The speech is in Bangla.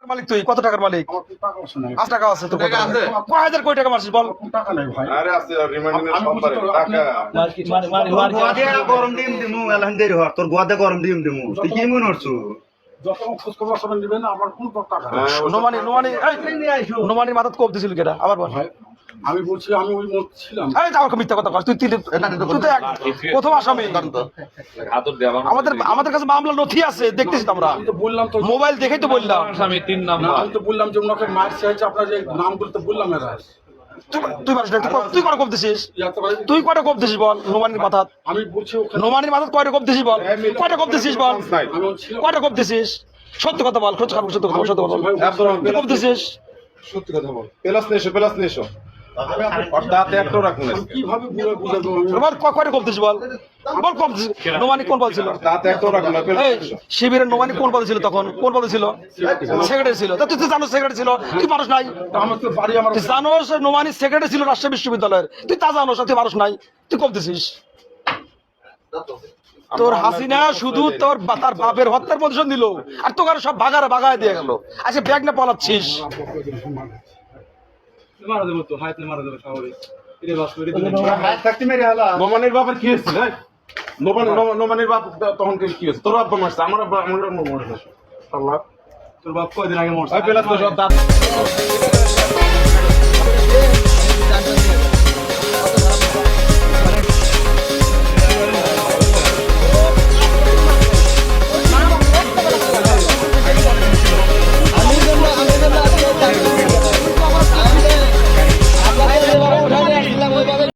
মালিক তুই কত টাকার মালিক? আমার তো টাকা আছে না। 5 টাকা আছে তোর কত? টাকা আছে? কয় হাজার কোটি টাকা মারছিস বল? টাকা নাই ভাই। আরে আছে রিমাইন্ডিং এর আমি সব বুঝি তো, টাকা গোয়াদে গরম ডিম দিমু আলহামদুলিল্লাহ হর তোর গোয়াদে গরম ডিম দিমু তুই কি মনে করছু যতক্ষণ খোঁজ খবর সবাই নেবেন আমার কোনো টাকা নাই। নোমানির মাথাত কোপ দিছিল কেটা আবার বল। ভাই আমি বলছি আমি ওই মত ছিলাম। এই আমার মিথ্যা কথা কর তুই তুই তো প্রথম আসামি। আমাদের কাছে মামলা নথি আছে দেখতেছি তো আমরা, আমি তো বললাম তো, মোবাইল দেখেই তো বললাম। না, আমি তো বললাম যে ওনাকে মারছে হয়েছে আপনার যে নামগুলো তো বললাম এরা। তুই মানুষ না, তুই কয়টা কোপ দিছিস? ইয়াতে ভাই, তুই কয়টা কোপ দিছিস বল নোমানির মাথাত? আমি বলছি ওখানে নোমানির মাথাত কয়টা কোপ দিছিস বল? কয়টা কোপ দিছিস বল? আমি ছিলাম। কয়টা কোপ দিছিস? সত্য কথা বল, সত্য কথা বল, সত্য কথা বল। তুই কোপ দিছিস? সত্যি কথা বল। প্লাস নেশো আর দাঁতে একটাও রাখুন না। আমি কিভাবে বুঝাবো আমি? বল কয়টা কোপ দিছিস বল? বল কোপ দিছিস। নোমানি কোন পদ ছিল? দাঁতে একটাও রাখুন না। এই শিবিরের নোমানি কোন পদে ছিল তখন? কোন পদে ছিল? সেক্রেটারি ছিল। তা তুই জানোস সেক্রেটারি ছিল, তুই মানুষ নাই। আমার তো বাড়ি আমার তুই জানোস নোমানি সেক্রেটারি ছিল রাজশাহী বিশ্ববিদ্যালয়ের, তুই তা জানোস তুই মানুষ নাই, তুই কোপ দিছিস। তোর হাসিনা শুধু তার বাপের হত্যার প্রতিশোধ দিল, আর তোকে আরো সব ভাগায় দিয়ে গেল। আচ্ছা ব্যাগ না পালাচ্ছিস? থাকতে মেরে হালা নোমানের বাপের কি হয়েছিল? নোমানের বাপ তখন কি হয়েছে? তোর বাপ মারছে, আমার মারছে। আল্লাহ তোর বাপ কয়দিন আগে মরছে প্লাস নেশো দাঁত